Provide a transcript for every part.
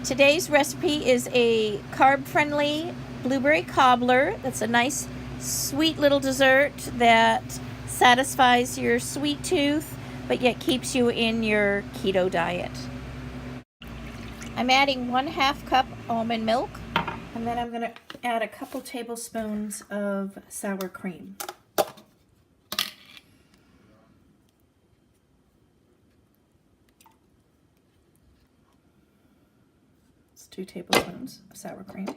Today's recipe is a carb-friendly blueberry cobbler. That's a nice, sweet little dessert that satisfies your sweet tooth, but yet keeps you in your keto diet. I'm adding 1/2 cup almond milk, and then I'm going to add a couple tablespoons of sour cream. It's 2 tablespoons of sour cream.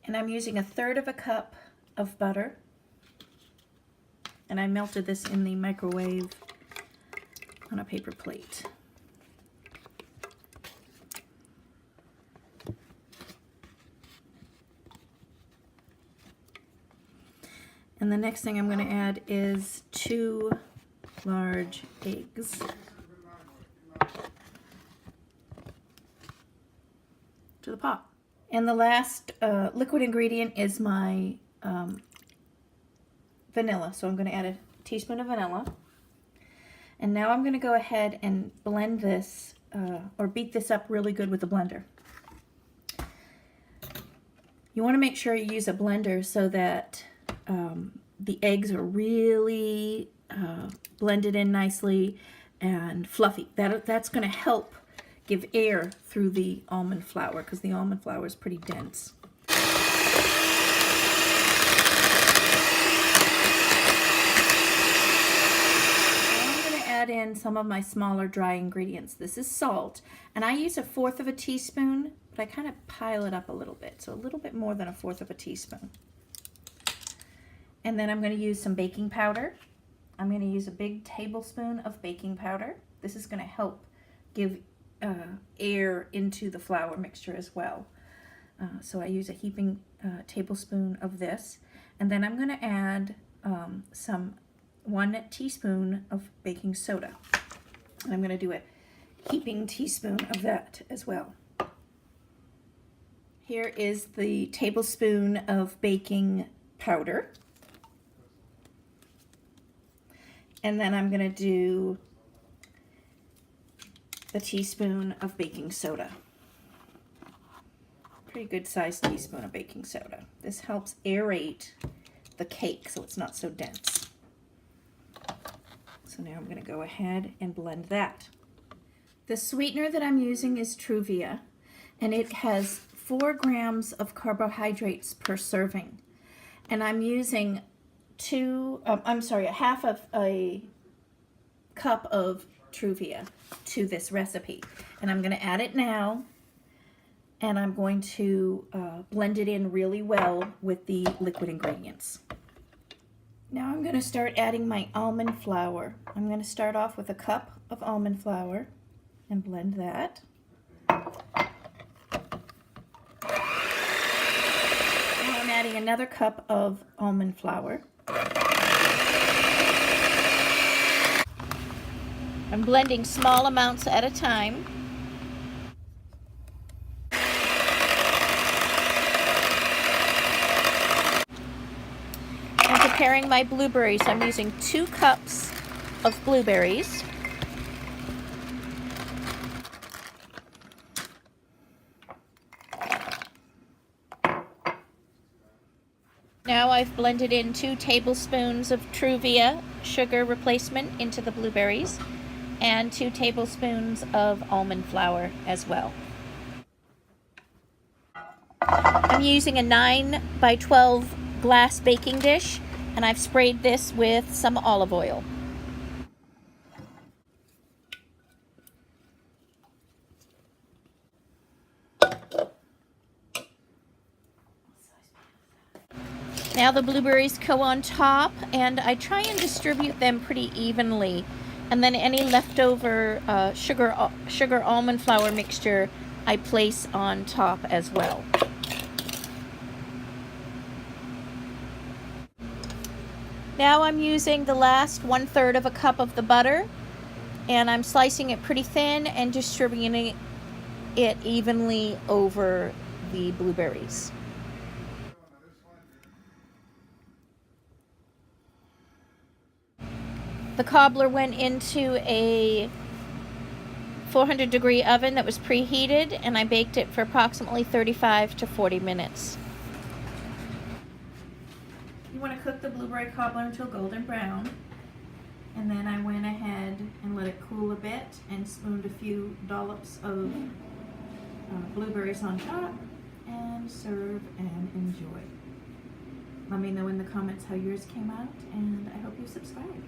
And I'm using 1/3 cup of butter. And I melted this in the microwave on a paper plate. And the next thing I'm going to add is 2 large eggs. To the pot. And the last liquid ingredient is my vanilla. So I'm going to add a teaspoon of vanilla. And now I'm going to go ahead and blend this or beat this up really good with the blender. You want to make sure you use a blender so that the eggs are really blended in nicely and fluffy. That's going to help give air through the almond flour because the almond flour is pretty dense. Add in some of my smaller dry ingredients. This is salt, and I use 1/4 teaspoon, but I kind of pile it up a little bit, so a little bit more than 1/4 teaspoon. And then I'm going to use some baking powder. I'm going to use a big tablespoon of baking powder. This is going to help give air into the flour mixture as well. So I use a heaping tablespoon of this, and then I'm going to add 1 teaspoon of baking soda. And I'm going to do a heaping teaspoon of that as well. Here is the tablespoon of baking powder. And then I'm going to do a teaspoon of baking soda. Pretty good sized teaspoon of baking soda. This helps aerate the cake so it's not so dense. So now I'm going to go ahead and blend that. The sweetener that I'm using is Truvia, and it has 4 grams of carbohydrates per serving. And I'm using 1/2 of a cup of Truvia to this recipe. And I'm going to add it now, and I'm going to blend it in really well with the liquid ingredients. Now I'm going to start adding my almond flour. I'm going to start off with 1 cup of almond flour and blend that. Now I'm adding another cup of almond flour. I'm blending small amounts at a time. I'm preparing my blueberries. I'm using 2 cups of blueberries. Now I've blended in 2 tablespoons of Truvia sugar replacement into the blueberries and 2 tablespoons of almond flour as well. I'm using a 9 by 12 glass baking dish, and I've sprayed this with some olive oil. Now the blueberries go on top, and I try and distribute them pretty evenly. And then any leftover sugar almond flour mixture I place on top as well. Now I'm using the last 1/3 cup of the butter, and I'm slicing it pretty thin and distributing it evenly over the blueberries. The cobbler went into a 400-degree oven that was preheated, and I baked it for approximately 35 to 40 minutes. You want to cook the blueberry cobbler until golden brown, and then I went ahead and let it cool a bit and spooned a few dollops of blueberries on top, and serve and enjoy. Let me know in the comments how yours came out, and I hope you subscribe.